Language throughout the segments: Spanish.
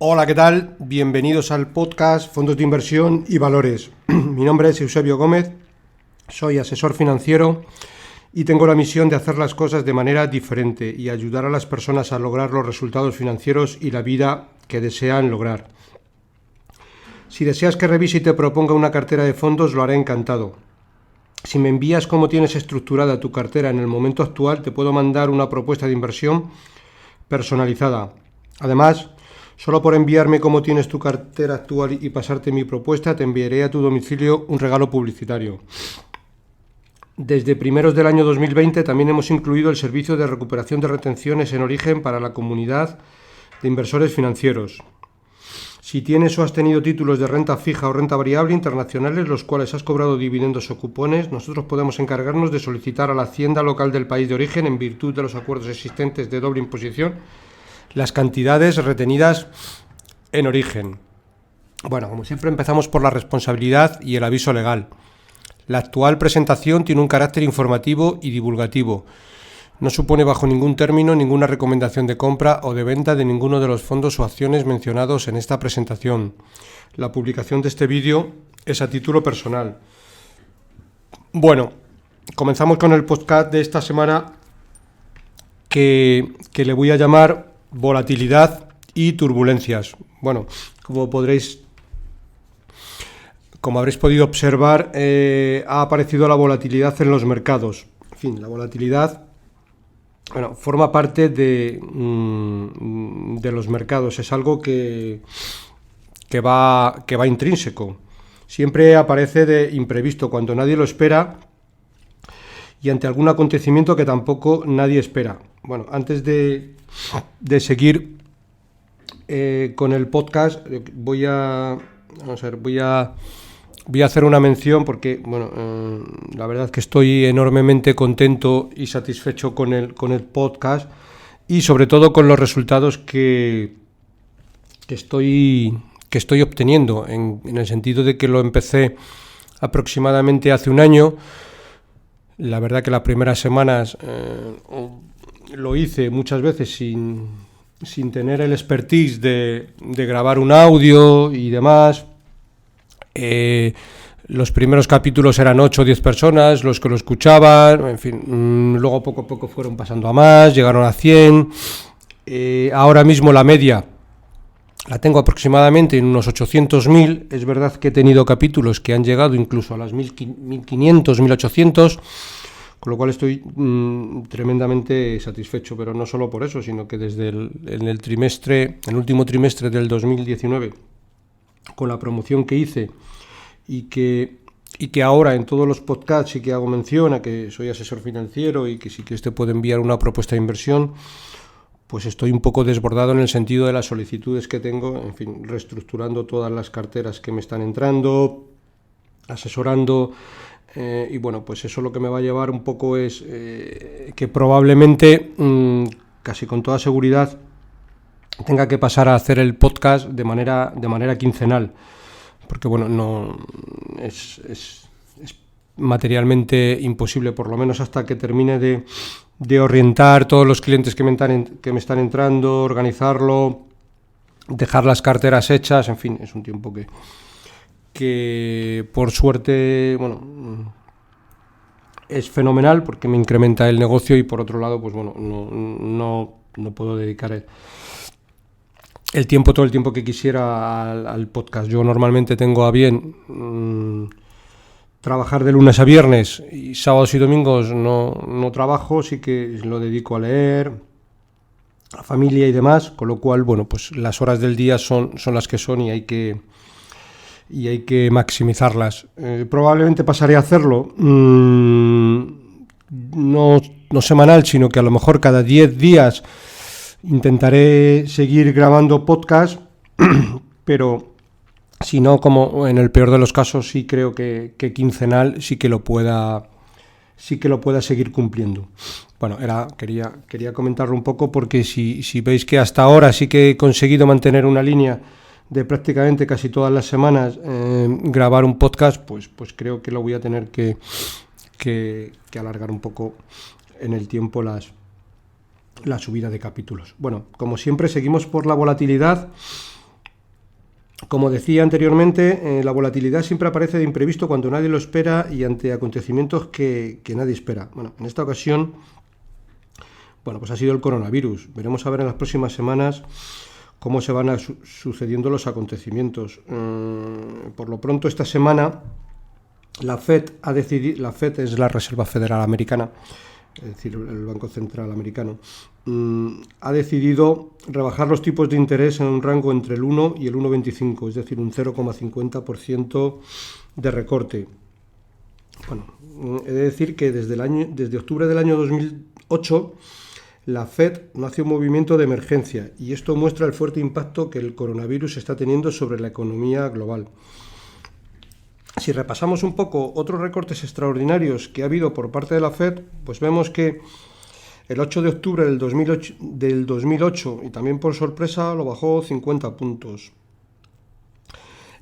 Hola, ¿qué tal? Bienvenidos al podcast Fondos de Inversión y Valores. Mi nombre es Eusebio Gómez, soy asesor financiero y tengo la misión de hacer las cosas de manera diferente y ayudar a las personas a lograr los resultados financieros y la vida que desean lograr. Si deseas que revise y te proponga una cartera de fondos, lo haré encantado. Si me envías cómo tienes estructurada tu cartera en el momento actual, te puedo mandar una propuesta de inversión personalizada. Además, solo por enviarme cómo tienes tu cartera actual y pasarte mi propuesta, te enviaré a tu domicilio un regalo publicitario. Desde primeros del año 2020 también hemos incluido el servicio de recuperación de retenciones en origen para la comunidad de inversores financieros. Si tienes o has tenido títulos de renta fija o renta variable internacionales, los cuales has cobrado dividendos o cupones, nosotros podemos encargarnos de solicitar a la hacienda local del país de origen, en virtud de los acuerdos existentes de doble imposición, las cantidades retenidas en origen. Bueno, como siempre empezamos por la responsabilidad y el aviso legal. La actual presentación tiene un carácter informativo y divulgativo. No supone bajo ningún término ninguna recomendación de compra o de venta de ninguno de los fondos o acciones mencionados en esta presentación. La publicación de este vídeo es a título personal. Bueno, comenzamos con el podcast de esta semana que le voy a llamar volatilidad y turbulencias. Bueno, como habréis podido observar, ha aparecido la volatilidad en los mercados. En fin, la volatilidad forma parte de los mercados. Es algo que va intrínseco. Siempre aparece de imprevisto, cuando nadie lo espera y ante algún acontecimiento que tampoco nadie espera. Bueno, antes de seguir con el podcast, voy a hacer una mención porque, la verdad es que estoy enormemente contento y satisfecho con el podcast y sobre todo con los resultados que estoy obteniendo, en el sentido de que lo empecé aproximadamente hace un año. La verdad que las primeras semanas lo hice muchas veces sin tener el expertise de grabar un audio y demás. Los primeros capítulos eran 8 o 10 personas los que lo escuchaban, en fin, luego poco a poco fueron pasando a más, llegaron a 100. Ahora mismo la media la tengo aproximadamente en unos 800.000. Es verdad que he tenido capítulos que han llegado incluso a las 1.500, 1.800, con lo cual estoy tremendamente satisfecho, pero no solo por eso, sino que desde el último trimestre del 2019, con la promoción que hice y que ahora en todos los podcasts sí que hago mención a que soy asesor financiero y que sí que puede enviar una propuesta de inversión, pues estoy un poco desbordado en el sentido de las solicitudes que tengo, en fin, reestructurando todas las carteras que me están entrando, asesorando, y bueno, pues eso lo que me va a llevar un poco es que probablemente, casi con toda seguridad, tenga que pasar a hacer el podcast de manera quincenal, porque bueno, no es materialmente imposible, por lo menos hasta que termine de orientar todos los clientes que me están entrando, organizarlo, dejar las carteras hechas. En fin, es un tiempo que por suerte, es fenomenal porque me incrementa el negocio y por otro lado, pues bueno, no puedo dedicar todo el tiempo que quisiera al podcast. Yo normalmente tengo a bien trabajar de lunes a viernes, y sábados y domingos no trabajo, sí que lo dedico a leer, a familia y demás, con lo cual, bueno, pues las horas del día son las que son y hay que maximizarlas. Probablemente pasaré a hacerlo no semanal, sino que a lo mejor cada 10 días intentaré seguir grabando podcast, pero si no, como en el peor de los casos, sí creo que quincenal sí que lo pueda seguir cumpliendo. Bueno, quería comentarlo un poco porque si veis que hasta ahora sí que he conseguido mantener una línea de prácticamente casi todas las semanas grabar un podcast, pues creo que lo voy a tener que alargar un poco en el tiempo la subida de capítulos. Bueno, como siempre seguimos por la volatilidad. Como decía anteriormente, la volatilidad siempre aparece de imprevisto cuando nadie lo espera y ante acontecimientos que nadie espera. Bueno, en esta ocasión, pues ha sido el coronavirus. Veremos a ver en las próximas semanas cómo se van sucediendo los acontecimientos. Por lo pronto, esta semana, la Fed es la Reserva Federal Americana, es decir, el Banco Central Americano, ha decidido rebajar los tipos de interés en un rango entre el 1 y el 1,25, es decir, un 0,50% de recorte. Bueno, he de decir que desde octubre del año 2008, la Fed no hace un movimiento de emergencia y esto muestra el fuerte impacto que el coronavirus está teniendo sobre la economía global. Si repasamos un poco otros recortes extraordinarios que ha habido por parte de la Fed, pues vemos que el 8 de octubre del 2008 y también por sorpresa lo bajó 50 puntos.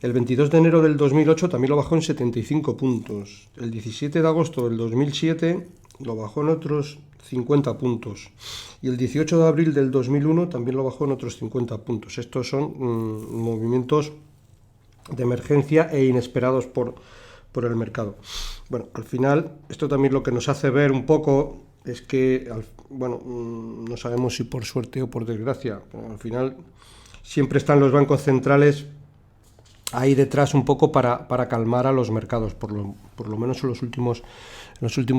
El 22 de enero del 2008 también lo bajó en 75 puntos. El 17 de agosto del 2007 lo bajó en otros 50 puntos. Y el 18 de abril del 2001 también lo bajó en otros 50 puntos. Estos son movimientos de emergencia e inesperados por el mercado. Bueno, al final, esto también lo que nos hace ver un poco es que, no sabemos si por suerte o por desgracia, pero al final siempre están los bancos centrales ahí detrás un poco para calmar a los mercados, por lo menos en los últimos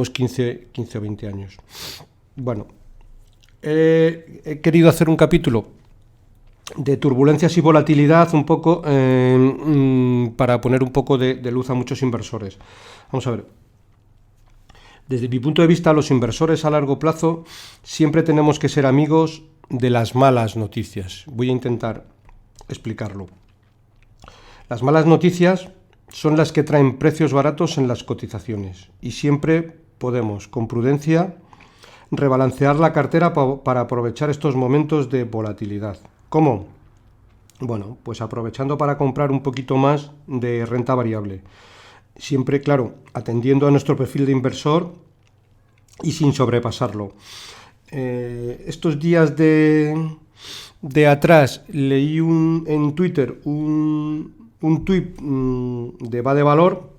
15 o 20 años. Bueno, he querido hacer un capítulo de turbulencias y volatilidad un poco para poner un poco de luz a muchos inversores. Vamos a ver. Desde mi punto de vista, los inversores a largo plazo siempre tenemos que ser amigos de las malas noticias. Voy a intentar explicarlo. Las malas noticias son las que traen precios baratos en las cotizaciones y siempre podemos, con prudencia, rebalancear la cartera para aprovechar estos momentos de volatilidad. ¿Cómo? Bueno, pues aprovechando para comprar un poquito más de renta variable. Siempre, claro, atendiendo a nuestro perfil de inversor y sin sobrepasarlo. Estos días de atrás leí en Twitter un tuit de Bade Valor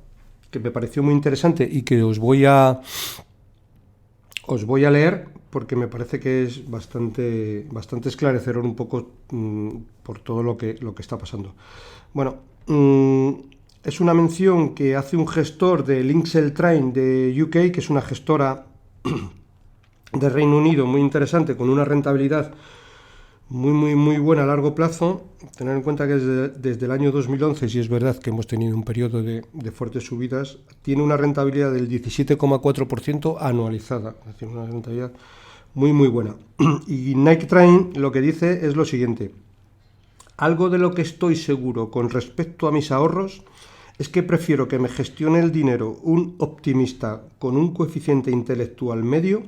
que me pareció muy interesante y que os voy a leer porque me parece que es bastante esclarecedor un poco por todo lo que está pasando. Bueno, es una mención que hace un gestor de Linksell Train de UK, que es una gestora de Reino Unido muy interesante, con una rentabilidad muy buena a largo plazo. Tener en cuenta que desde el año 2011, si es verdad que hemos tenido un periodo de fuertes subidas, tiene una rentabilidad del 17,4% anualizada, es decir, una rentabilidad muy buena. Y Nike Train lo que dice es lo siguiente: algo de lo que estoy seguro con respecto a mis ahorros es que prefiero que me gestione el dinero un optimista con un coeficiente intelectual medio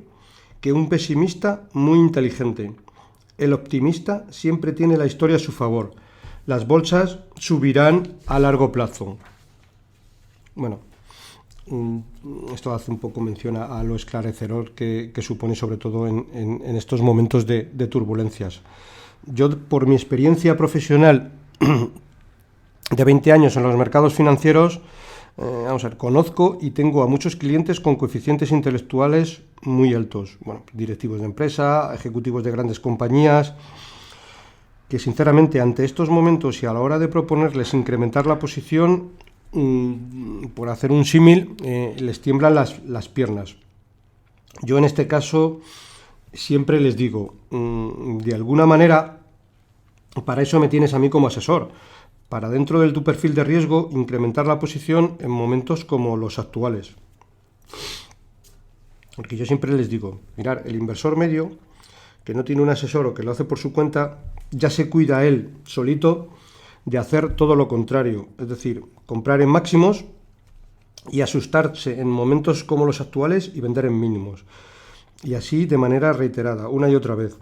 que un pesimista muy inteligente. El optimista siempre tiene la historia a su favor. Las bolsas subirán a largo plazo. Bueno, esto hace un poco mención a lo esclarecedor que supone, sobre todo en estos momentos de turbulencias. Yo, por mi experiencia profesional de 20 años en los mercados financieros, conozco y tengo a muchos clientes con coeficientes intelectuales muy altos. Bueno, directivos de empresa, ejecutivos de grandes compañías, que sinceramente ante estos momentos y a la hora de proponerles incrementar la posición, por hacer un símil, les tiemblan las piernas. Yo en este caso siempre les digo, de alguna manera, para eso me tienes a mí como asesor, para dentro de tu perfil de riesgo incrementar la posición en momentos como los actuales. Porque yo siempre les digo, mirad, el inversor medio, que no tiene un asesor o que lo hace por su cuenta, ya se cuida él solito de hacer todo lo contrario, es decir, comprar en máximos y asustarse en momentos como los actuales y vender en mínimos. Y así de manera reiterada, una y otra vez.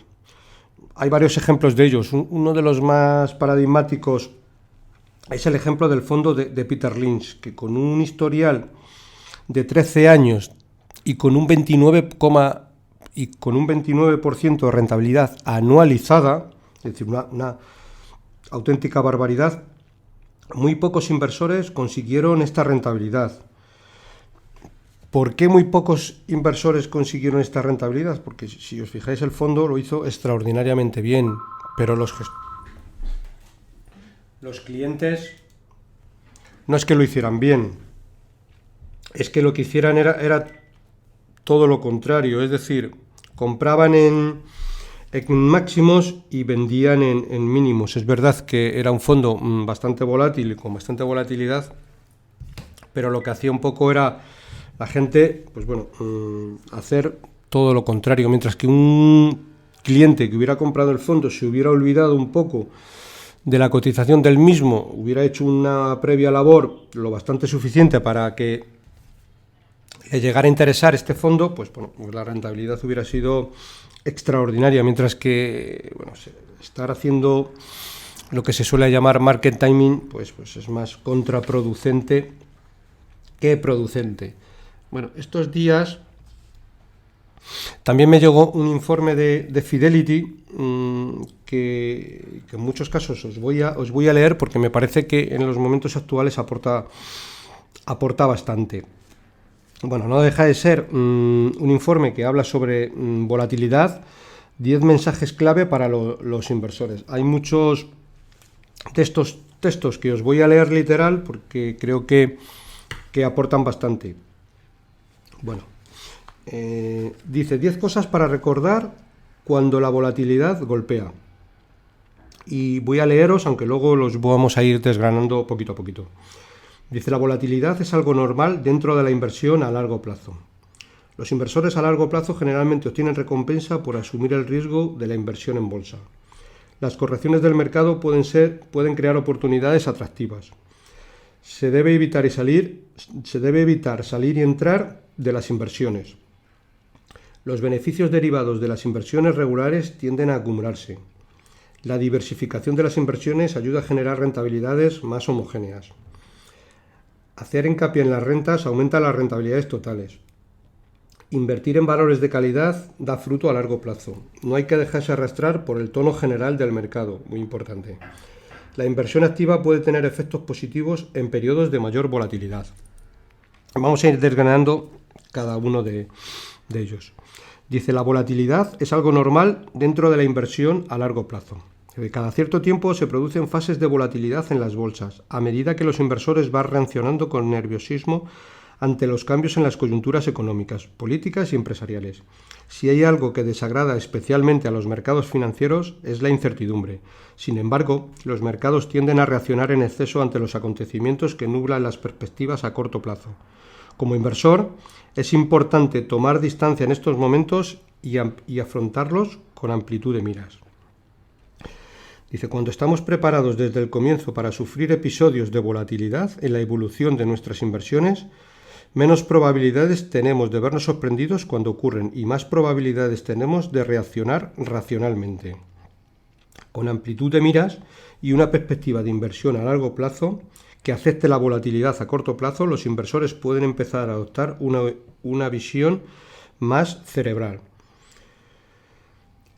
Hay varios ejemplos de ellos. Uno de los más paradigmáticos es el ejemplo del fondo de Peter Lynch, que con un historial de 13 años y con un 29% de rentabilidad anualizada, es decir, una auténtica barbaridad, muy pocos inversores consiguieron esta rentabilidad. ¿Por qué muy pocos inversores consiguieron esta rentabilidad? Porque si os fijáis, el fondo lo hizo extraordinariamente bien, pero los clientes no es que lo hicieran bien, es que lo que hicieran era todo lo contrario, es decir, compraban en máximos y vendían en mínimos. Es verdad que era un fondo bastante volátil y con bastante volatilidad, pero lo que hacía un poco era la gente, pues bueno, hacer todo lo contrario, mientras que un cliente que hubiera comprado el fondo se hubiera olvidado un poco de la cotización del mismo, hubiera hecho una previa labor lo bastante suficiente para que le llegara a interesar este fondo, pues bueno, la rentabilidad hubiera sido extraordinaria, mientras que bueno, estar haciendo lo que se suele llamar market timing, pues es más contraproducente que producente. Bueno, estos días también me llegó un informe de Fidelity que en muchos casos os voy a leer porque me parece que en los momentos actuales aporta bastante. Bueno, no deja de ser un informe que habla sobre volatilidad, 10 mensajes clave para los inversores. Hay muchos textos que os voy a leer literal porque creo que aportan bastante. Bueno, dice 10 cosas para recordar cuando la volatilidad golpea. Y voy a leeros, aunque luego los vamos a ir desgranando poquito a poquito. Dice, la volatilidad es algo normal dentro de la inversión a largo plazo. Los inversores a largo plazo generalmente obtienen recompensa por asumir el riesgo de la inversión en bolsa. Las correcciones del mercado pueden crear oportunidades atractivas. Se debe evitar salir y entrar de las inversiones. Los beneficios derivados de las inversiones regulares tienden a acumularse. La diversificación de las inversiones ayuda a generar rentabilidades más homogéneas. Hacer hincapié en las rentas aumenta las rentabilidades totales. Invertir en valores de calidad da fruto a largo plazo. No hay que dejarse arrastrar por el tono general del mercado, muy importante. La inversión activa puede tener efectos positivos en periodos de mayor volatilidad. Vamos a ir desgranando cada uno de ellos. Dice, la volatilidad es algo normal dentro de la inversión a largo plazo. Cada cierto tiempo se producen fases de volatilidad en las bolsas, a medida que los inversores van reaccionando con nerviosismo ante los cambios en las coyunturas económicas, políticas y empresariales. Si hay algo que desagrada especialmente a los mercados financieros es la incertidumbre. Sin embargo, los mercados tienden a reaccionar en exceso ante los acontecimientos que nublan las perspectivas a corto plazo. Como inversor, es importante tomar distancia en estos momentos y afrontarlos con amplitud de miras. Dice, cuando estamos preparados desde el comienzo para sufrir episodios de volatilidad en la evolución de nuestras inversiones, menos probabilidades tenemos de vernos sorprendidos cuando ocurren y más probabilidades tenemos de reaccionar racionalmente. Con amplitud de miras y una perspectiva de inversión a largo plazo que acepte la volatilidad a corto plazo, los inversores pueden empezar a adoptar una visión más cerebral.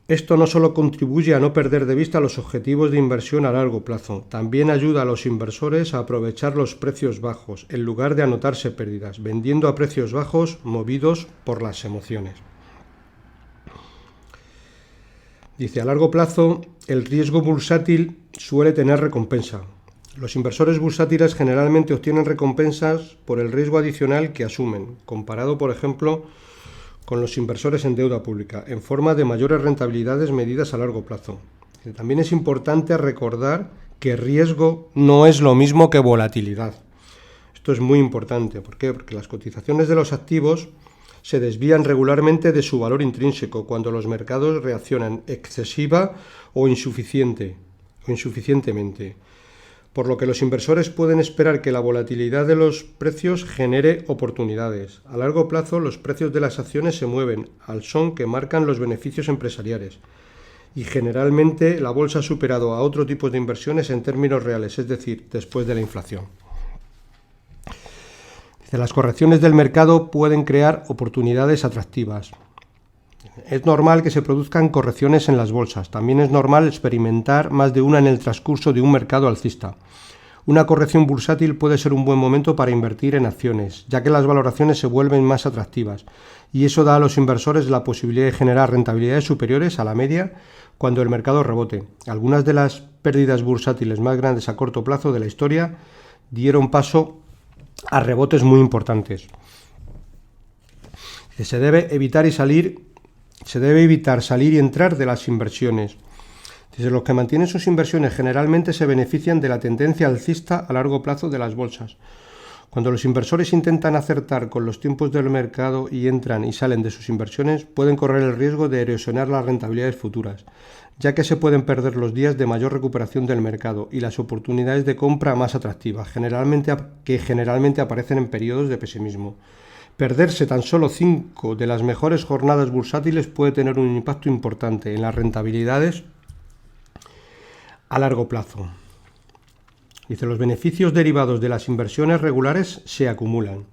Esto no solo contribuye a no perder de vista los objetivos de inversión a largo plazo, también ayuda a los inversores a aprovechar los precios bajos, en lugar de anotarse pérdidas, vendiendo a precios bajos movidos por las emociones. Dice, a largo plazo, el riesgo bursátil suele tener recompensa. Los inversores bursátiles generalmente obtienen recompensas por el riesgo adicional que asumen, comparado, por ejemplo, con los inversores en deuda pública, en forma de mayores rentabilidades medidas a largo plazo. También es importante recordar que riesgo no es lo mismo que volatilidad. Esto es muy importante. ¿Por qué? Porque las cotizaciones de los activos se desvían regularmente de su valor intrínseco cuando los mercados reaccionan excesiva o insuficientemente. Por lo que los inversores pueden esperar que la volatilidad de los precios genere oportunidades. A largo plazo, los precios de las acciones se mueven al son que marcan los beneficios empresariales. Y generalmente la bolsa ha superado a otro tipo de inversiones en términos reales, es decir, después de la inflación. Dice, las correcciones del mercado pueden crear oportunidades atractivas. Es normal que se produzcan correcciones en las bolsas. También es normal experimentar más de una en el transcurso de un mercado alcista. Una corrección bursátil puede ser un buen momento para invertir en acciones, ya que las valoraciones se vuelven más atractivas, y eso da a los inversores la posibilidad de generar rentabilidades superiores a la media cuando el mercado rebote. Algunas de las pérdidas bursátiles más grandes a corto plazo de la historia dieron paso a rebotes muy importantes. Se debe evitar salir y entrar de las inversiones. Los que mantienen sus inversiones generalmente se benefician de la tendencia alcista a largo plazo de las bolsas. Cuando los inversores intentan acertar con los tiempos del mercado y entran y salen de sus inversiones, pueden correr el riesgo de erosionar las rentabilidades futuras, ya que se pueden perder los días de mayor recuperación del mercado y las oportunidades de compra más atractivas, que generalmente aparecen en periodos de pesimismo. Perderse tan solo 5 de las mejores jornadas bursátiles puede tener un impacto importante en las rentabilidades a largo plazo. Los beneficios derivados de las inversiones regulares se acumulan.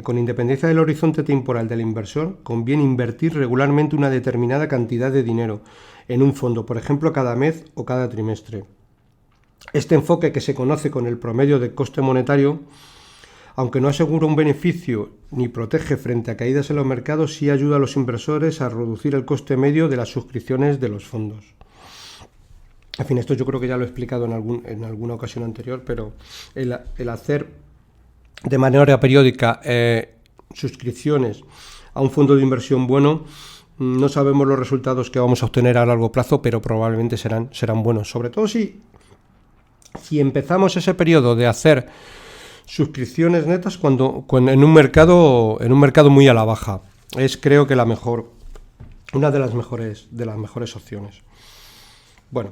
Con independencia del horizonte temporal del inversor, conviene invertir regularmente una determinada cantidad de dinero en un fondo, por ejemplo, cada mes o cada trimestre. Este enfoque, que se conoce con el promedio de coste monetario, aunque no asegura un beneficio ni protege frente a caídas en los mercados, sí ayuda a los inversores a reducir el coste medio de las suscripciones de los fondos. En fin, esto yo creo que ya lo he explicado en alguna ocasión anterior, pero el hacer de manera periódica suscripciones a un fondo de inversión bueno, no sabemos los resultados que vamos a obtener a largo plazo, pero probablemente serán buenos. Sobre todo si empezamos ese periodo de hacer suscripciones netas cuando en un mercado muy a la baja. Es, creo que una de las mejores opciones. Bueno.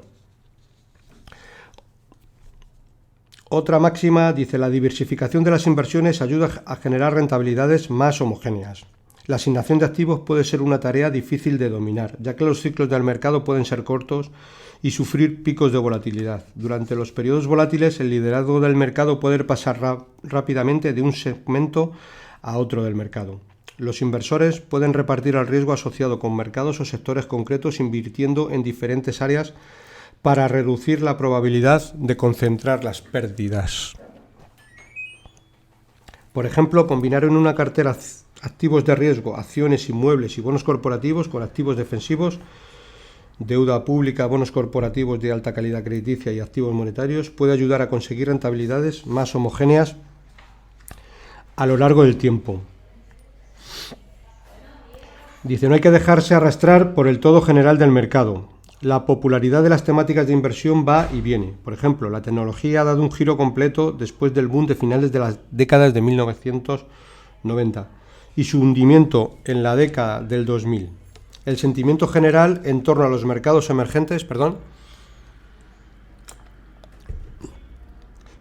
Otra máxima dice: la diversificación de las inversiones ayuda a generar rentabilidades más homogéneas. La asignación de activos puede ser una tarea difícil de dominar, ya que los ciclos del mercado pueden ser cortos y sufrir picos de volatilidad. Durante los periodos volátiles, el liderazgo del mercado puede pasar rápidamente de un segmento a otro del mercado. Los inversores pueden repartir el riesgo asociado con mercados o sectores concretos, invirtiendo en diferentes áreas para reducir la probabilidad de concentrar las pérdidas. Por ejemplo, combinar en una cartera activos de riesgo, acciones, inmuebles y bonos corporativos con activos defensivos, deuda pública, bonos corporativos de alta calidad crediticia y activos monetarios puede ayudar a conseguir rentabilidades más homogéneas a lo largo del tiempo. Dice: no hay que dejarse arrastrar por el todo general del mercado. La popularidad de las temáticas de inversión va y viene. Por ejemplo, la tecnología ha dado un giro completo después del boom de finales de las décadas de 1990 y su hundimiento en la década del 2000. El sentimiento general en torno a los mercados emergentes,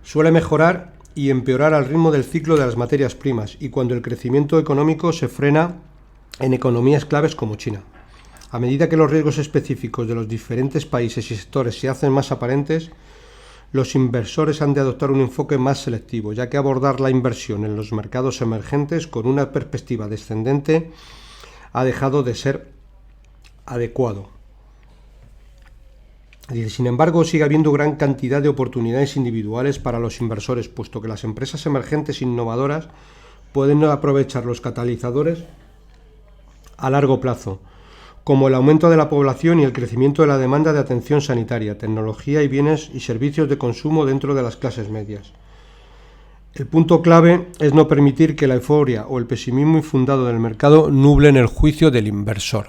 suele mejorar y empeorar al ritmo del ciclo de las materias primas y cuando el crecimiento económico se frena en economías claves como China. A medida que los riesgos específicos de los diferentes países y sectores se hacen más aparentes, los inversores han de adoptar un enfoque más selectivo, ya que abordar la inversión en los mercados emergentes con una perspectiva descendente ha dejado de ser adecuado. Sin embargo, sigue habiendo gran cantidad de oportunidades individuales para los inversores, puesto que las empresas emergentes innovadoras pueden aprovechar los catalizadores a largo plazo, como el aumento de la población y el crecimiento de la demanda de atención sanitaria, tecnología y bienes y servicios de consumo dentro de las clases medias. El punto clave es no permitir que la euforia o el pesimismo infundado del mercado nublen el juicio del inversor.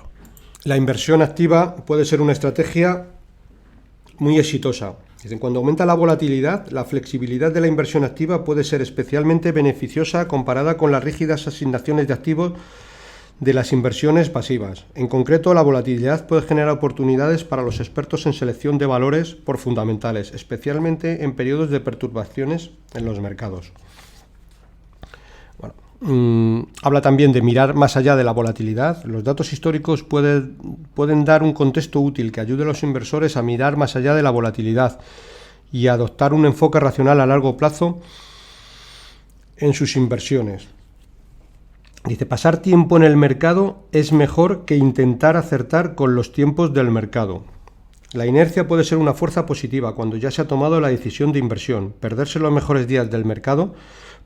La inversión activa puede ser una estrategia muy exitosa. Cuando aumenta la volatilidad, la flexibilidad de la inversión activa puede ser especialmente beneficiosa comparada con las rígidas asignaciones de activos de las inversiones pasivas. En concreto, la volatilidad puede generar oportunidades para los expertos en selección de valores por fundamentales, especialmente en periodos de perturbaciones en los mercados. Habla también de mirar más allá de la volatilidad. Los datos históricos pueden dar un contexto útil que ayude a los inversores a mirar más allá de la volatilidad y a adoptar un enfoque racional a largo plazo en sus inversiones. Dice: pasar tiempo en el mercado es mejor que intentar acertar con los tiempos del mercado. La inercia puede ser una fuerza positiva cuando ya se ha tomado la decisión de inversión. Perderse los mejores días del mercado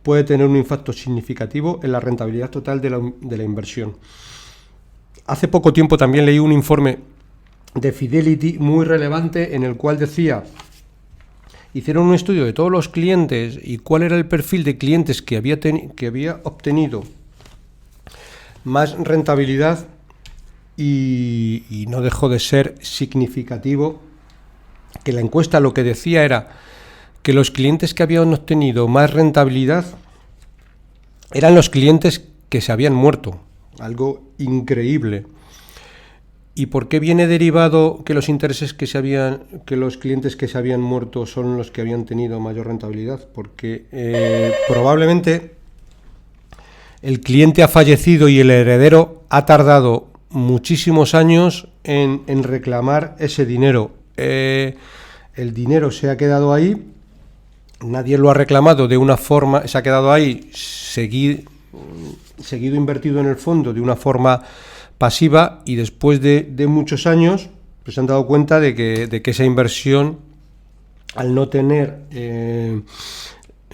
puede tener un impacto significativo en la rentabilidad total de la inversión. Hace poco tiempo también leí un informe de Fidelity muy relevante en el cual decía, hicieron un estudio de todos los clientes y cuál era el perfil de clientes que había obtenido más rentabilidad y no dejó de ser significativo que la encuesta lo que decía era que los clientes que habían obtenido más rentabilidad eran los clientes que se habían muerto. Algo increíble. ¿Y por qué viene derivado que los clientes que se habían muerto son los que habían tenido mayor rentabilidad? Porque probablemente el cliente ha fallecido y el heredero ha tardado muchísimos años en reclamar ese dinero. El dinero se ha quedado ahí, nadie lo ha reclamado de una forma, se ha quedado ahí seguido invertido en el fondo de una forma pasiva, y después de muchos años pues se han dado cuenta de que esa inversión, al no tener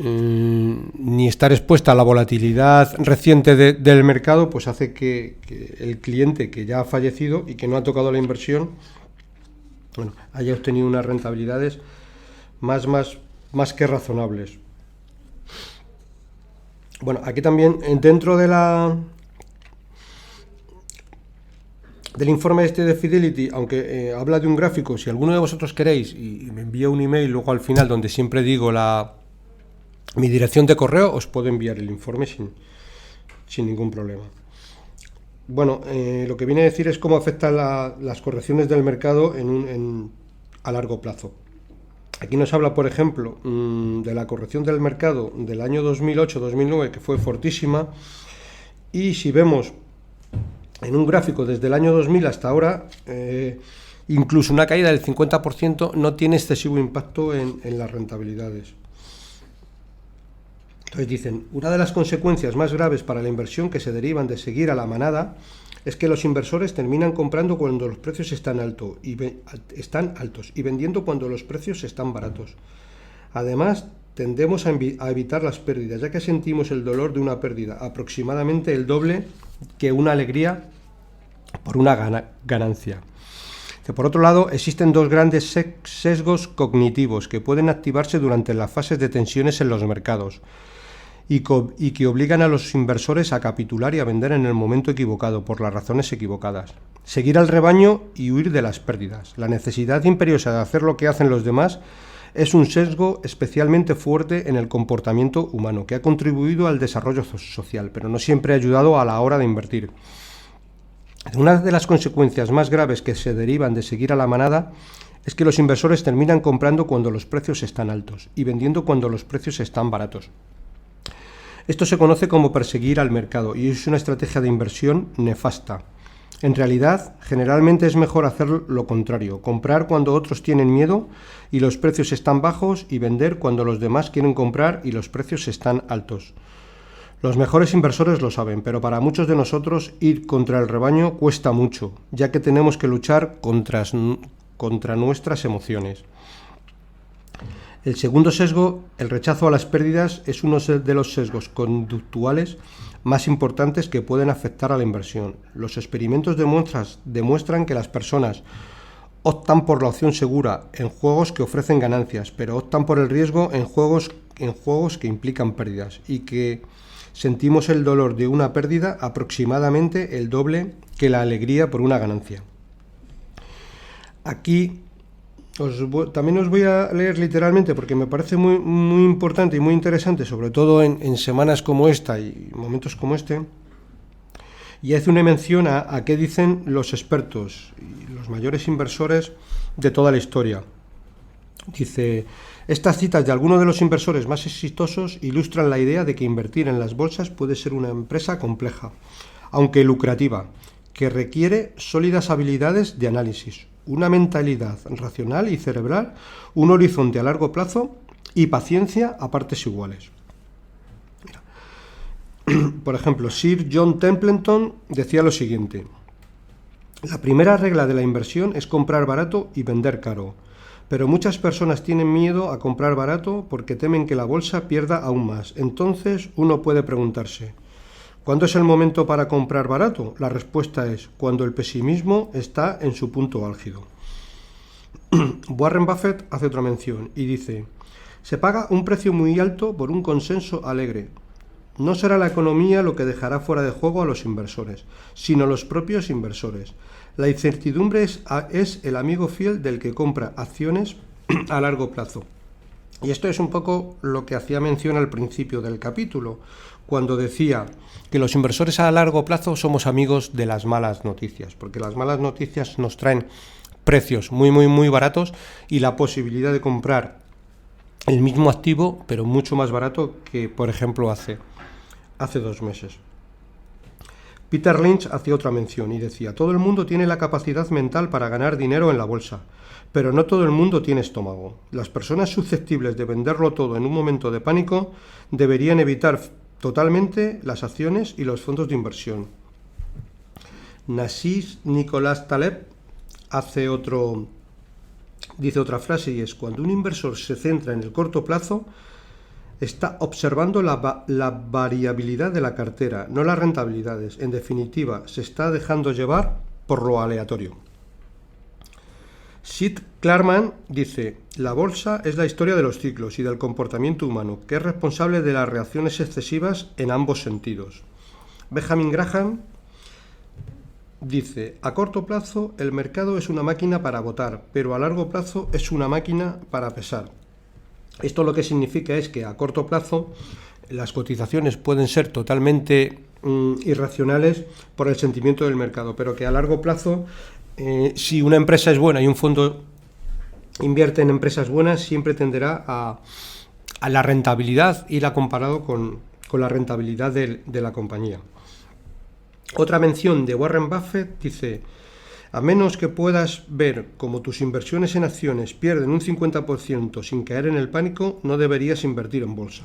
ni estar expuesta a la volatilidad reciente del mercado, pues hace que el cliente que ya ha fallecido y que no ha tocado la inversión, bueno, haya obtenido unas rentabilidades más que razonables. Bueno, aquí también dentro del informe de Fidelity, aunque habla de un gráfico, si alguno de vosotros queréis, y me envía un email luego al final donde siempre digo mi dirección de correo, os puedo enviar el informe sin ningún problema. Bueno, lo que viene a decir es cómo afectan las correcciones del mercado a largo plazo. Aquí nos habla, por ejemplo, de la corrección del mercado del año 2008-2009, que fue fortísima, y si vemos en un gráfico desde el año 2000 hasta ahora, incluso una caída del 50% no tiene excesivo impacto en las rentabilidades. Entonces dicen, una de las consecuencias más graves para la inversión que se derivan de seguir a la manada es que los inversores terminan comprando cuando los precios están altos y vendiendo cuando los precios están baratos. Además, tendemos a evitar las pérdidas, ya que sentimos el dolor de una pérdida, aproximadamente el doble que una alegría por una ganancia. Por otro lado, existen dos grandes sesgos cognitivos que pueden activarse durante las fases de tensiones en los mercados y que obligan a los inversores a capitular y a vender en el momento equivocado, por las razones equivocadas. Seguir al rebaño y huir de las pérdidas. La necesidad imperiosa de hacer lo que hacen los demás es un sesgo especialmente fuerte en el comportamiento humano, que ha contribuido al desarrollo social, pero no siempre ha ayudado a la hora de invertir. Una de las consecuencias más graves que se derivan de seguir a la manada es que los inversores terminan comprando cuando los precios están altos y vendiendo cuando los precios están baratos. Esto se conoce como perseguir al mercado y es una estrategia de inversión nefasta. En realidad, generalmente es mejor hacer lo contrario, comprar cuando otros tienen miedo y los precios están bajos, y vender cuando los demás quieren comprar y los precios están altos. Los mejores inversores lo saben, pero para muchos de nosotros ir contra el rebaño cuesta mucho, ya que tenemos que luchar contra nuestras emociones. El segundo sesgo, el rechazo a las pérdidas, es uno de los sesgos conductuales más importantes que pueden afectar a la inversión. Los experimentos demuestran que las personas optan por la opción segura en juegos que ofrecen ganancias, pero optan por el riesgo en juegos que implican pérdidas, y que sentimos el dolor de una pérdida aproximadamente el doble que la alegría por una ganancia. Aquí también os voy a leer literalmente, porque me parece muy, muy importante y muy interesante, sobre todo en semanas como esta y momentos como este, y hace una mención a qué dicen los expertos y los mayores inversores de toda la historia. Dice, estas citas de algunos de los inversores más exitosos ilustran la idea de que invertir en las bolsas puede ser una empresa compleja, aunque lucrativa, que requiere sólidas habilidades de análisis, una mentalidad racional y cerebral, un horizonte a largo plazo y paciencia a partes iguales. Mira. Por ejemplo, Sir John Templeton decía lo siguiente: La primera regla de la inversión es comprar barato y vender caro. Pero muchas personas tienen miedo a comprar barato porque temen que la bolsa pierda aún más. Entonces uno puede preguntarse, ¿cuándo es el momento para comprar barato? La respuesta es cuando el pesimismo está en su punto álgido. Warren Buffett hace otra mención y dice, se paga un precio muy alto por un consenso alegre. No será la economía lo que dejará fuera de juego a los inversores, sino los propios inversores. La incertidumbre es el amigo fiel del que compra acciones a largo plazo. Y esto es un poco lo que hacía mención al principio del capítulo, cuando decía que los inversores a largo plazo somos amigos de las malas noticias, porque las malas noticias nos traen precios muy baratos y la posibilidad de comprar el mismo activo, pero mucho más barato que, por ejemplo, hace 2 meses. Peter Lynch hacía otra mención y decía, todo el mundo tiene la capacidad mental para ganar dinero en la bolsa, pero no todo el mundo tiene estómago. Las personas susceptibles de venderlo todo en un momento de pánico deberían evitar totalmente las acciones y los fondos de inversión. Nassim Nicholas Taleb dice otra frase y es, cuando un inversor se centra en el corto plazo, está observando la variabilidad de la cartera, no las rentabilidades. En definitiva, se está dejando llevar por lo aleatorio. Sid Klarman dice, la bolsa es la historia de los ciclos y del comportamiento humano, que es responsable de las reacciones excesivas en ambos sentidos. Benjamin Graham dice, a corto plazo el mercado es una máquina para votar, pero a largo plazo es una máquina para pesar. Esto lo que significa es que a corto plazo las cotizaciones pueden ser totalmente irracionales por el sentimiento del mercado, pero que a largo plazo, si una empresa es buena y un fondo invierte en empresas buenas, siempre tenderá a la rentabilidad, irá comparado con la rentabilidad de la compañía. Otra mención de Warren Buffett dice, a menos que puedas ver cómo tus inversiones en acciones pierden un 50% sin caer en el pánico, no deberías invertir en bolsa.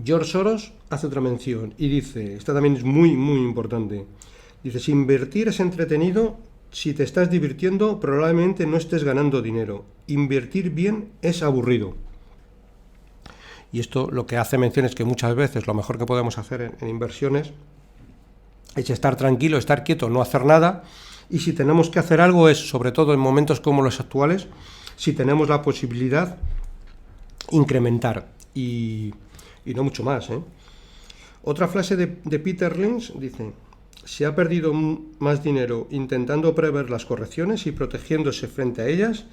George Soros hace otra mención y dice, esta también es muy importante, dice, si invertir es entretenido, si te estás divirtiendo, probablemente no estés ganando dinero. Invertir bien es aburrido. Y esto lo que hace mención es que muchas veces lo mejor que podemos hacer en inversiones es estar tranquilo, estar quieto, no hacer nada, y si tenemos que hacer algo es, sobre todo en momentos como los actuales, si tenemos la posibilidad, incrementar, y no mucho más. Otra frase de Peter Lynch dice, se ha perdido más dinero intentando prever las correcciones y protegiéndose frente a ellas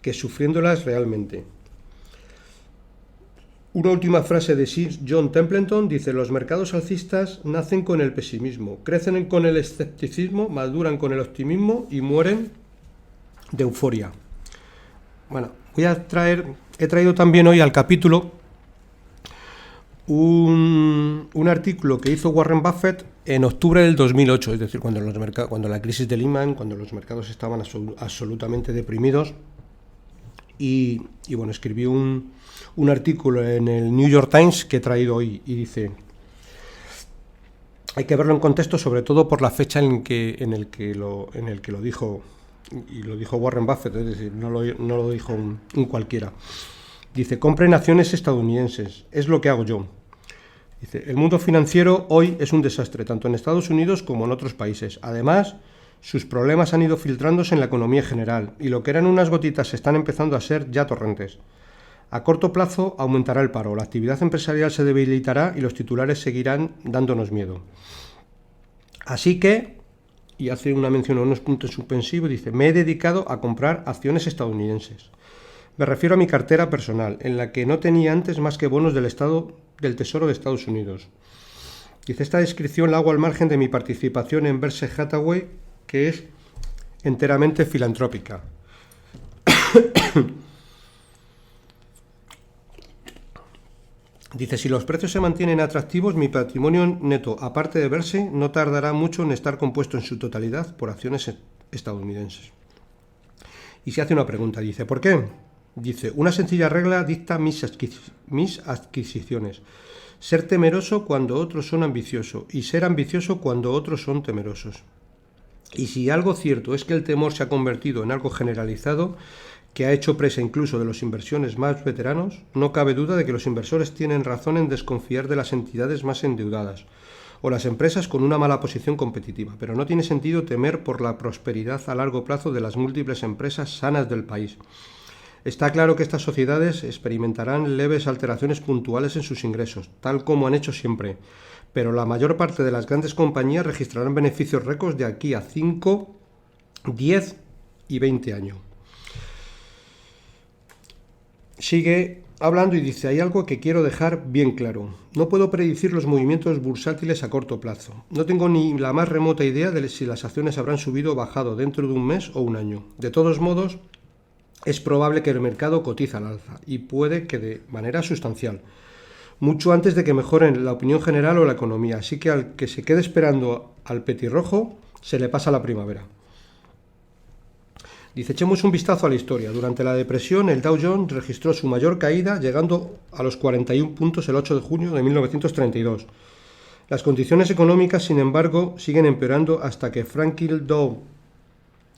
que sufriéndolas realmente. Una última frase de Sir John Templeton dice, los mercados alcistas nacen con el pesimismo, crecen con el escepticismo, maduran con el optimismo y mueren de euforia. Bueno, he traído también hoy al capítulo un artículo que hizo Warren Buffett en octubre del 2008, es decir, cuando la crisis de Lehman, cuando los mercados estaban absolutamente deprimidos, y bueno, escribió un artículo en el New York Times que he traído hoy y dice, hay que verlo en contexto, sobre todo por la fecha en el que lo dijo, y lo dijo Warren Buffett, es decir, no lo dijo un cualquiera. Dice, compren acciones estadounidenses, es lo que hago yo. Dice, el mundo financiero hoy es un desastre, tanto en Estados Unidos como en otros países. Además, sus problemas han ido filtrándose en la economía general, y lo que eran unas gotitas están empezando a ser ya torrentes. A corto plazo aumentará el paro, la actividad empresarial se debilitará y los titulares seguirán dándonos miedo. Así que, y hace una mención a unos puntos suspensivos, dice, me he dedicado a comprar acciones estadounidenses. Me refiero a mi cartera personal, en la que no tenía antes más que bonos del Tesoro de Estados Unidos. Dice, esta descripción la hago al margen de mi participación en Berkshire Hathaway, que es enteramente filantrópica. Dice, si los precios se mantienen atractivos, mi patrimonio neto, aparte de verse, no tardará mucho en estar compuesto en su totalidad por acciones estadounidenses. Y se hace una pregunta, dice, ¿por qué? Dice, una sencilla regla dicta mis adquisiciones. Ser temeroso cuando otros son ambiciosos y ser ambicioso cuando otros son temerosos. Y si algo cierto es que el temor se ha convertido en algo generalizado, que ha hecho presa incluso de los inversores más veteranos, no cabe duda de que los inversores tienen razón en desconfiar de las entidades más endeudadas o las empresas con una mala posición competitiva, pero no tiene sentido temer por la prosperidad a largo plazo de las múltiples empresas sanas del país. Está claro que estas sociedades experimentarán leves alteraciones puntuales en sus ingresos, tal como han hecho siempre, pero la mayor parte de las grandes compañías registrarán beneficios récords de aquí a 5, 10 y 20 años. Sigue hablando y dice, hay algo que quiero dejar bien claro. No puedo predecir los movimientos bursátiles a corto plazo. No tengo ni la más remota idea de si las acciones habrán subido o bajado dentro de un mes o un año. De todos modos, es probable que el mercado cotice al alza y puede que de manera sustancial, mucho antes de que mejoren la opinión general o la economía. Así que al que se quede esperando al petirrojo, se le pasa la primavera. Dice, echemos un vistazo a la historia. Durante la depresión, el Dow Jones registró su mayor caída, llegando a los 41 puntos el 8 de junio de 1932. Las condiciones económicas, sin embargo, siguen empeorando hasta que Franklin D.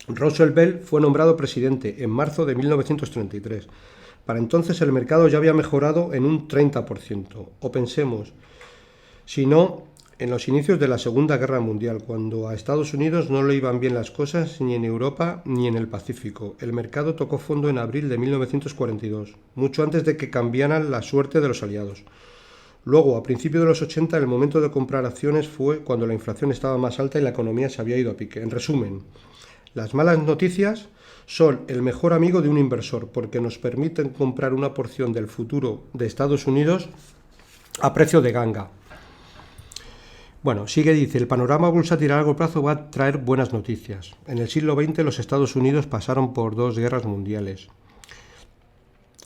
Roosevelt fue nombrado presidente en marzo de 1933. Para entonces el mercado ya había mejorado en un 30%. O pensemos, si no, en los inicios de la Segunda Guerra Mundial, cuando a Estados Unidos no le iban bien las cosas ni en Europa ni en el Pacífico. El mercado tocó fondo en abril de 1942, mucho antes de que cambiaran la suerte de los aliados. Luego, a principios de los 80, el momento de comprar acciones fue cuando la inflación estaba más alta y la economía se había ido a pique. En resumen, las malas noticias son el mejor amigo de un inversor porque nos permiten comprar una porción del futuro de Estados Unidos a precio de ganga. Bueno, dice, el panorama bursátil a largo plazo va a traer buenas noticias. En el siglo XX los Estados Unidos pasaron por 2 guerras mundiales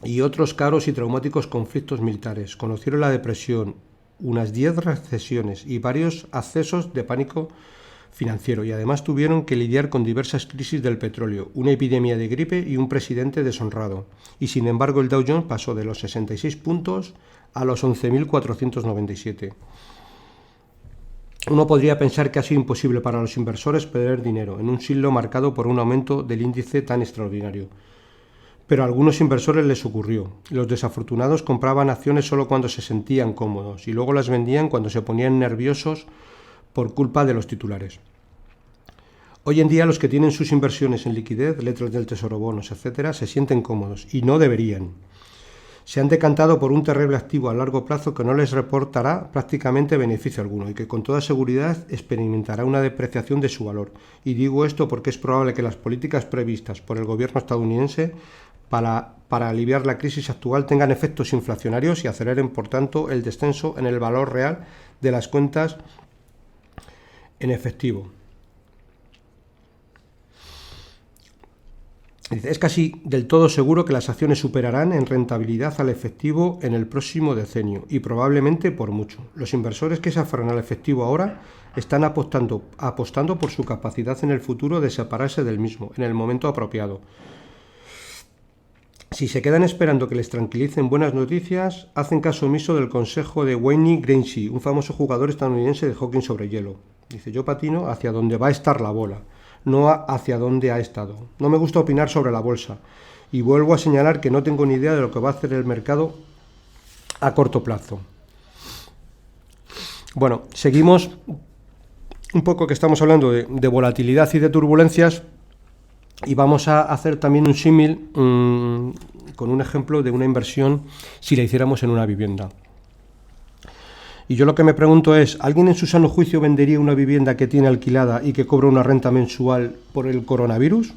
y otros caros y traumáticos conflictos militares. Conocieron la depresión, unas 10 recesiones y varios accesos de pánico financiero, y además tuvieron que lidiar con diversas crisis del petróleo, una epidemia de gripe y un presidente deshonrado. Y sin embargo el Dow Jones pasó de los 66 puntos a los 11.497. Uno podría pensar que ha sido imposible para los inversores perder dinero en un siglo marcado por un aumento del índice tan extraordinario. Pero a algunos inversores les ocurrió. Los desafortunados compraban acciones solo cuando se sentían cómodos y luego las vendían cuando se ponían nerviosos por culpa de los titulares. Hoy en día los que tienen sus inversiones en liquidez, letras del tesoro, bonos, etc., se sienten cómodos y no deberían. Se han decantado por un terrible activo a largo plazo que no les reportará prácticamente beneficio alguno y que con toda seguridad experimentará una depreciación de su valor. Y digo esto porque es probable que las políticas previstas por el gobierno estadounidense para aliviar la crisis actual tengan efectos inflacionarios y aceleren, por tanto, el descenso en el valor real de las cuentas en efectivo. Es casi del todo seguro que las acciones superarán en rentabilidad al efectivo en el próximo decenio y probablemente por mucho. Los inversores que se aferran al efectivo ahora están apostando por su capacidad en el futuro de separarse del mismo en el momento apropiado. Si se quedan esperando que les tranquilicen buenas noticias, hacen caso omiso del consejo de Wayne Gretzky, un famoso jugador estadounidense de hockey sobre hielo. Dice, yo patino hacia donde va a estar la bola, no hacia donde ha estado. No me gusta opinar sobre la bolsa y vuelvo a señalar que no tengo ni idea de lo que va a hacer el mercado a corto plazo. Bueno, seguimos un poco que estamos hablando de volatilidad y de turbulencias y vamos a hacer también un símil con un ejemplo de una inversión si la hiciéramos en una vivienda. Y yo lo que me pregunto es, ¿alguien en su sano juicio vendería una vivienda que tiene alquilada y que cobra una renta mensual por el coronavirus?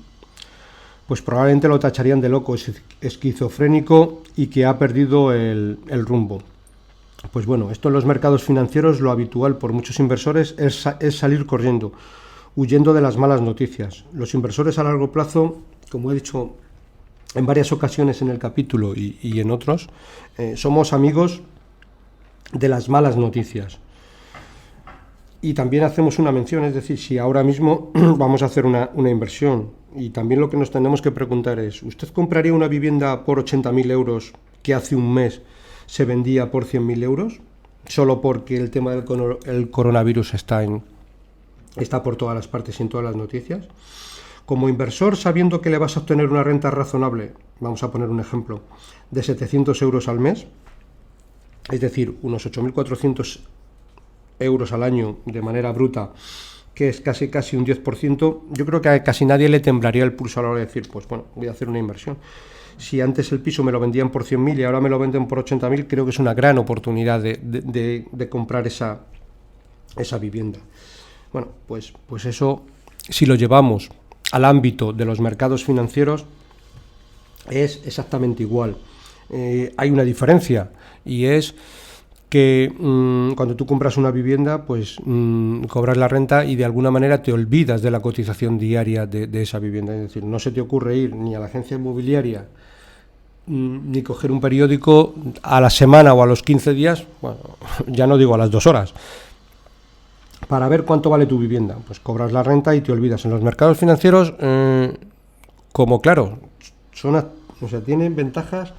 Pues probablemente lo tacharían de loco, esquizofrénico y que ha perdido el rumbo. Pues bueno, esto en los mercados financieros lo habitual por muchos inversores es salir corriendo, huyendo de las malas noticias. Los inversores a largo plazo, como he dicho en varias ocasiones en el capítulo y en otros, somos amigos de las malas noticias. Y también hacemos una mención, es decir, si ahora mismo vamos a hacer una inversión, y también lo que nos tenemos que preguntar es, ¿usted compraría una vivienda por 80.000 euros que hace un mes se vendía por 100.000 euros? Solo porque el tema del coronavirus está en está por todas las partes y en todas las noticias. Como inversor, sabiendo que le vas a obtener una renta razonable, vamos a poner un ejemplo, de 700 euros al mes, es decir, unos 8.400 euros al año de manera bruta, que es casi un 10%, yo creo que a casi nadie le temblaría el pulso a la hora de decir, pues bueno, voy a hacer una inversión. Si antes el piso me lo vendían por 100.000 y ahora me lo venden por 80.000, creo que es una gran oportunidad de comprar esa vivienda. Bueno, pues eso, si lo llevamos al ámbito de los mercados financieros, es exactamente igual. Hay una diferencia, y es que cuando tú compras una vivienda, pues cobras la renta y de alguna manera te olvidas de la cotización diaria de esa vivienda. Es decir, no se te ocurre ir ni a la agencia inmobiliaria ni coger un periódico a la semana o a los 15 días, bueno, ya no digo a las 2 horas, para ver cuánto vale tu vivienda. Pues cobras la renta y te olvidas. En los mercados financieros, como claro, tienen ventajas.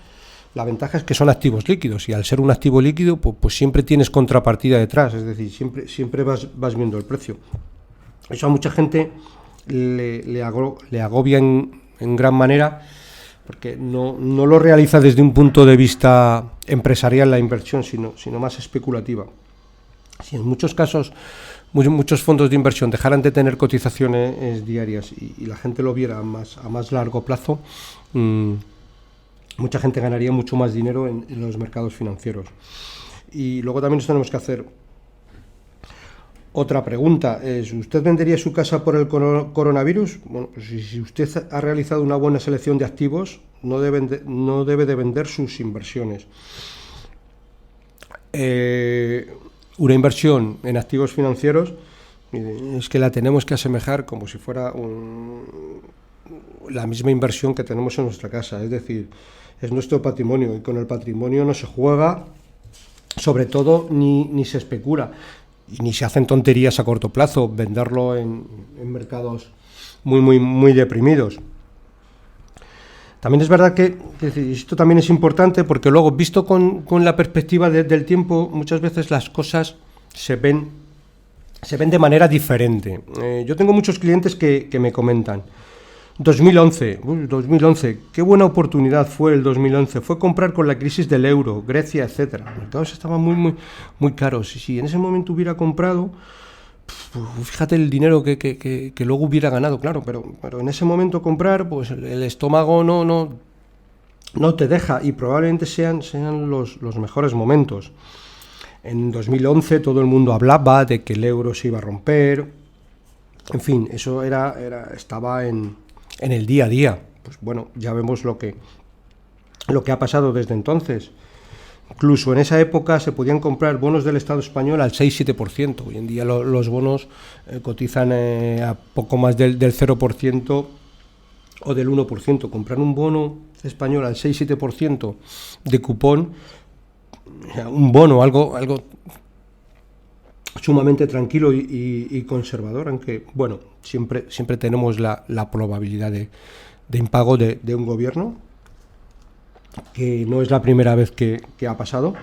La ventaja es que son activos líquidos, y al ser un activo líquido, pues siempre tienes contrapartida detrás, es decir, siempre vas viendo el precio. Eso a mucha gente le agobia en gran manera, porque no lo realiza desde un punto de vista empresarial la inversión, sino más especulativa. Si en muchos casos muchos fondos de inversión dejaran de tener cotizaciones diarias y la gente lo viera a más largo plazo, mucha gente ganaría mucho más dinero en los mercados financieros. Y luego también nos tenemos que hacer otra pregunta. ¿Usted vendería su casa por el coronavirus? Bueno, pues si usted ha realizado una buena selección de activos, no debe de vender sus inversiones. Una inversión en activos financieros es que la tenemos que asemejar como si fuera la misma inversión que tenemos en nuestra casa, es decir, es nuestro patrimonio, y con el patrimonio no se juega, sobre todo ni se especula, y ni se hacen tonterías a corto plazo, venderlo en mercados muy deprimidos. También es verdad que esto también es importante, porque luego, visto con la perspectiva del tiempo, muchas veces las cosas se ven de manera diferente. Yo tengo muchos clientes que me comentan: 2011, qué buena oportunidad fue el 2011, fue comprar con la crisis del euro, Grecia, etcétera. Los mercados estaban muy caros, y si en ese momento hubiera comprado, pues fíjate el dinero que luego hubiera ganado, claro, pero en ese momento comprar, pues el estómago no te deja, y probablemente sean los mejores momentos. En 2011 todo el mundo hablaba de que el euro se iba a romper, en fin, eso estaba en el día a día. Pues bueno, ya vemos lo que ha pasado desde entonces. Incluso en esa época se podían comprar bonos del Estado español al 6-7%. Hoy en día los bonos cotizan a poco más del 0% o del 1%. Comprar un bono español al 6-7% de cupón, un bono, algo sumamente tranquilo y conservador, aunque bueno, siempre tenemos la probabilidad de impago de un gobierno, que no es la primera vez que ha pasado,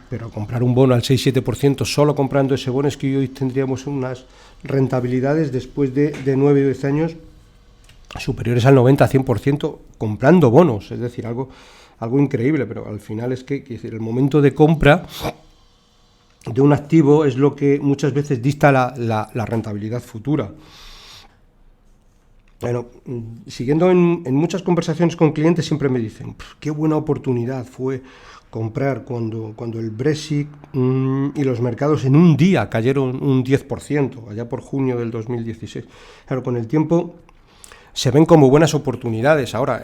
pero comprar un bono al 6-7%, solo comprando ese bono, es que hoy tendríamos unas rentabilidades después de 9 o 10 años superiores al 90-100% comprando bonos, es decir, algo increíble. Pero al final es que el momento de compra de un activo es lo que muchas veces dicta la rentabilidad futura. Bueno, siguiendo en muchas conversaciones con clientes, siempre me dicen: qué buena oportunidad fue comprar cuando el Brexit y los mercados en un día cayeron un 10%, allá por junio del 2016. Claro, con el tiempo se ven como buenas oportunidades. Ahora,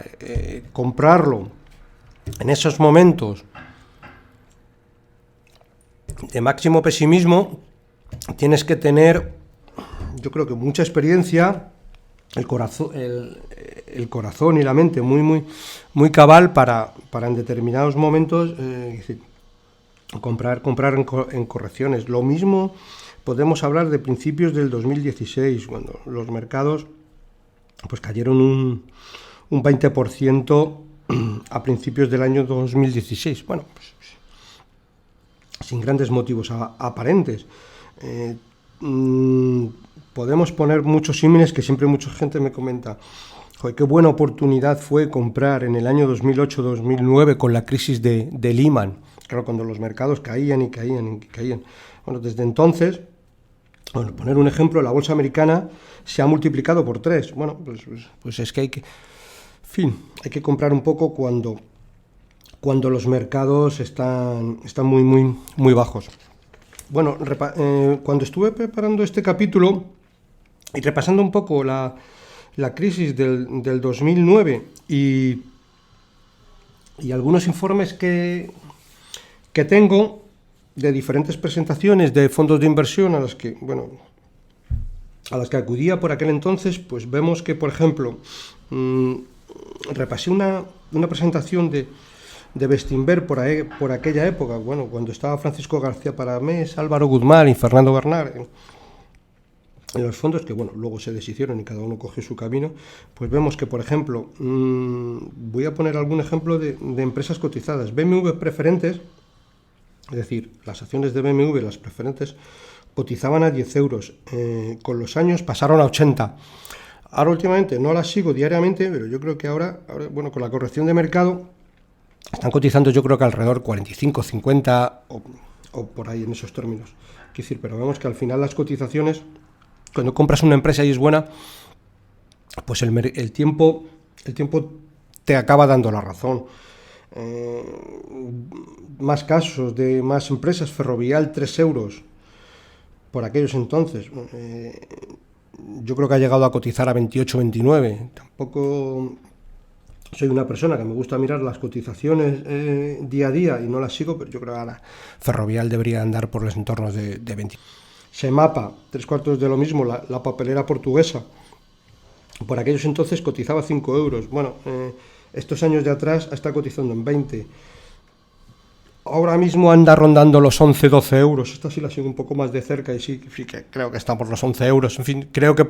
comprarlo en esos momentos de máximo pesimismo, tienes que tener, yo creo que mucha experiencia, el corazón y la mente muy cabal para en determinados momentos comprar en correcciones. Lo mismo podemos hablar de principios del 2016, cuando los mercados pues cayeron un 20% a principios del año 2016. Bueno, pues sin grandes motivos aparentes. podemos poner muchos símiles que siempre mucha gente me comenta. Joder, qué buena oportunidad fue comprar en el año 2008-2009 con la crisis de Lehman. Claro, cuando los mercados caían y caían y caían. Bueno, desde entonces, bueno, poner un ejemplo, la bolsa americana se ha multiplicado por 3. Bueno, pues es que hay que... En fin, hay que comprar un poco cuando los mercados están muy bajos. Bueno, cuando estuve preparando este capítulo y repasando un poco la crisis del 2009 y algunos informes que tengo de diferentes presentaciones de fondos de inversión a las que acudía por aquel entonces, pues vemos que, por ejemplo, repasé una presentación de Bestinver por aquella época, bueno, cuando estaba Francisco García Paramés, Álvaro Guzmán y Fernando Bernard en los fondos, que bueno, luego se deshicieron y cada uno cogió su camino. Pues vemos que, por ejemplo, voy a poner algún ejemplo de empresas cotizadas. BMW Preferentes, es decir, las acciones de BMW, las preferentes, cotizaban a 10 euros. Con los años pasaron a 80. Ahora últimamente no las sigo diariamente, pero yo creo que ahora bueno, con la corrección de mercado están cotizando, yo creo que alrededor 45, 50 o por ahí en esos términos. Quiero decir, pero vemos que al final las cotizaciones, cuando compras una empresa y es buena, pues el tiempo te acaba dando la razón. Más casos de más empresas, Ferrovial 3 euros por aquellos entonces. Yo creo que ha llegado a cotizar a 28, 29. Tampoco soy una persona que me gusta mirar las cotizaciones día a día y no las sigo, pero yo creo que ahora Ferrovial debería andar por los entornos de 20. Semapa, 3/4 de lo mismo, la papelera portuguesa. Por aquellos entonces cotizaba 5 euros. Bueno, estos años de atrás está cotizando en 20. Ahora mismo anda rondando los 11, 12 euros. Esta sí la sigo un poco más de cerca y sí que creo que está por los 11 euros. En fin, creo que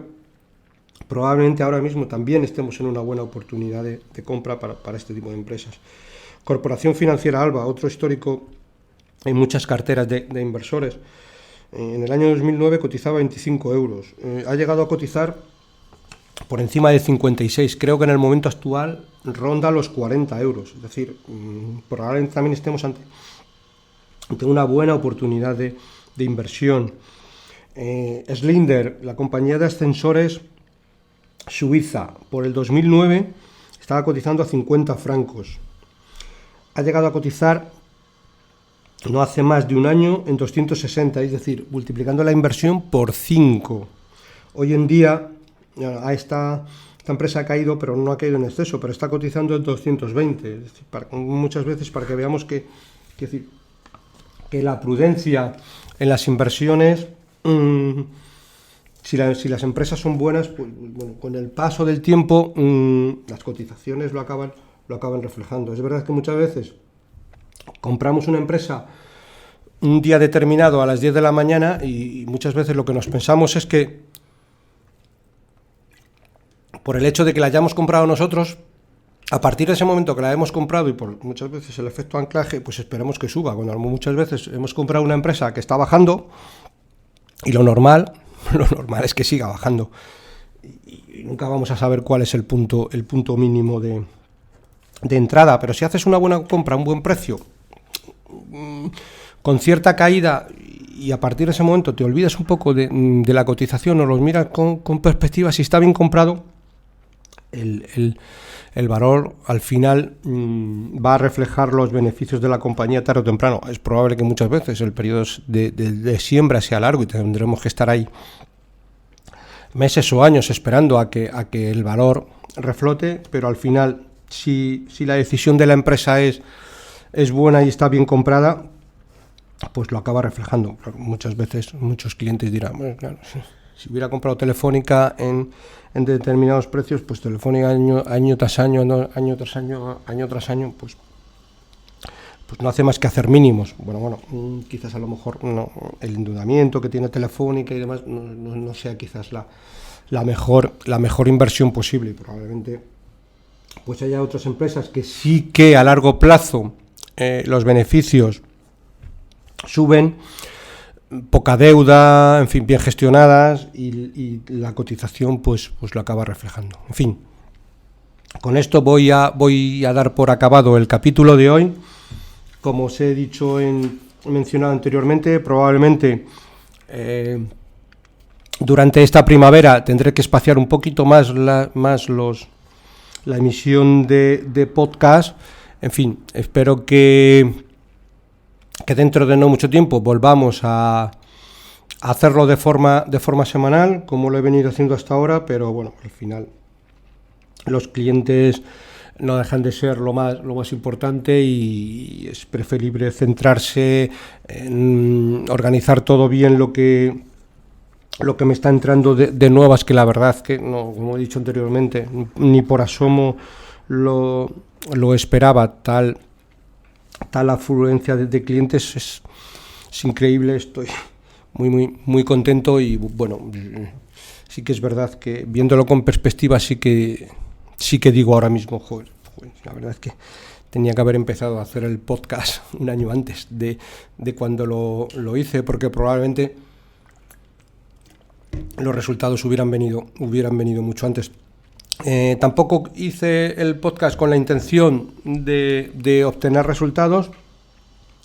probablemente ahora mismo también estemos en una buena oportunidad de compra para este tipo de empresas. Corporación Financiera Alba, otro histórico en muchas carteras de inversores. En el año 2009 cotizaba 25 euros. Ha llegado a cotizar por encima de 56. Creo que en el momento actual ronda los 40 euros. Es decir, probablemente también estemos ante una buena oportunidad de inversión. Schindler, la compañía de ascensores suiza, por el 2009 estaba cotizando a 50 francos. Ha llegado a cotizar no hace más de un año en 260, es decir, multiplicando la inversión por 5. Hoy en día esta empresa ha caído, pero no ha caído en exceso, pero está cotizando en 220. Es decir, muchas veces para que veamos que la prudencia en las inversiones, si las empresas son buenas, pues bueno, con el paso del tiempo las cotizaciones lo acaban reflejando. Es verdad que muchas veces compramos una empresa un día determinado a las 10 de la mañana y muchas veces lo que nos pensamos es que por el hecho de que la hayamos comprado nosotros, a partir de ese momento que la hemos comprado y por muchas veces el efecto anclaje, pues esperemos que suba. Bueno, muchas veces hemos comprado una empresa que está bajando y lo normal es que siga bajando y nunca vamos a saber cuál es el punto mínimo de entrada. Pero si haces una buena compra a un buen precio, con cierta caída, y a partir de ese momento te olvidas un poco de la cotización o los miras con perspectiva, si está bien comprado, el valor al final va a reflejar los beneficios de la compañía tarde o temprano. Es probable que muchas veces el periodo de siembra sea largo y tendremos que estar ahí meses o años esperando a que el valor reflote, pero al final si la decisión de la empresa es buena y está bien comprada, pues lo acaba reflejando. Muchas veces muchos clientes dirán, bueno, claro, si hubiera comprado Telefónica en determinados precios, pues Telefónica año tras año, pues no hace más que hacer mínimos. Bueno, quizás a lo mejor no, el endeudamiento que tiene Telefónica y demás no sea quizás la mejor inversión posible. Probablemente pues haya otras empresas que sí que a largo plazo los beneficios suben, poca deuda, en fin, bien gestionadas, y la cotización pues lo acaba reflejando. En fin, con esto voy a dar por acabado el capítulo de hoy. Como os he mencionado anteriormente, probablemente durante esta primavera tendré que espaciar un poquito más la emisión de podcast. En fin, espero que dentro de no mucho tiempo volvamos a hacerlo de forma semanal, como lo he venido haciendo hasta ahora, pero bueno, al final los clientes no dejan de ser lo más importante, y es preferible centrarse en organizar todo bien lo que me está entrando de nuevas, que la verdad que no, como he dicho anteriormente, ni por asomo lo esperaba. Tal afluencia de clientes es increíble. Estoy muy contento, y bueno, sí que es verdad que viéndolo con perspectiva sí que digo ahora mismo, joder, la verdad es que tenía que haber empezado a hacer el podcast un año antes de cuando lo hice, porque probablemente los resultados hubieran venido mucho antes. Tampoco hice el podcast con la intención de obtener resultados.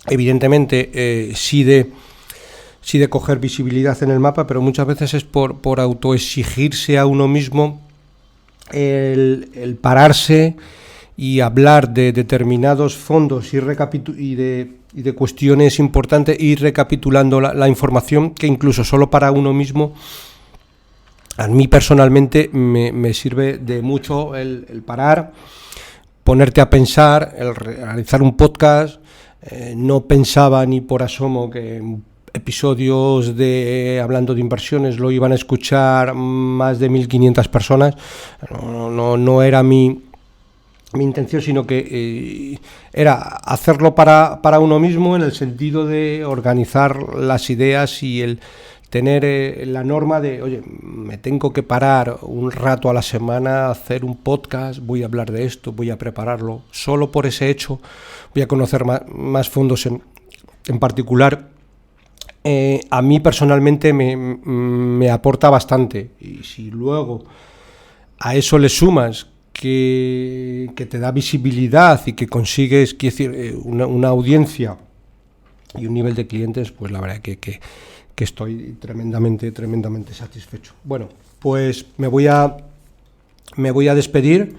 Evidentemente sí de coger visibilidad en el mapa, pero muchas veces es por autoexigirse a uno mismo el pararse y hablar de determinados fondos y de cuestiones importantes, ir recapitulando la información, que incluso solo para uno mismo, a mí personalmente me sirve de mucho el parar, ponerte a pensar, el realizar un podcast. No pensaba ni por asomo que episodios hablando de inversiones lo iban a escuchar más de 1.500 personas. No era mi intención, sino que era hacerlo para uno mismo, en el sentido de organizar las ideas y el tener la norma de, oye, me tengo que parar un rato a la semana a hacer un podcast, voy a hablar de esto, voy a prepararlo. Solo por ese hecho voy a conocer más fondos en particular. A mí personalmente me aporta bastante, y si luego a eso le sumas que te da visibilidad y que consigues, quiero decir, una audiencia y un nivel de clientes, pues la verdad que estoy tremendamente satisfecho. Bueno, pues me voy a despedir.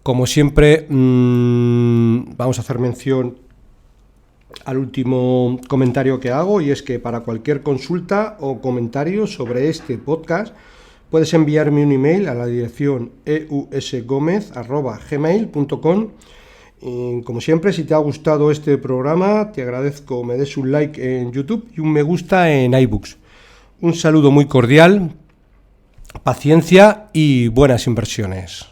Como siempre, vamos a hacer mención al último comentario que hago, y es que para cualquier consulta o comentario sobre este podcast puedes enviarme un email a la dirección eusgomez@gmail.com. Como siempre, si te ha gustado este programa, te agradezco me des un like en YouTube y un me gusta en iBooks. Un saludo muy cordial, paciencia y buenas inversiones.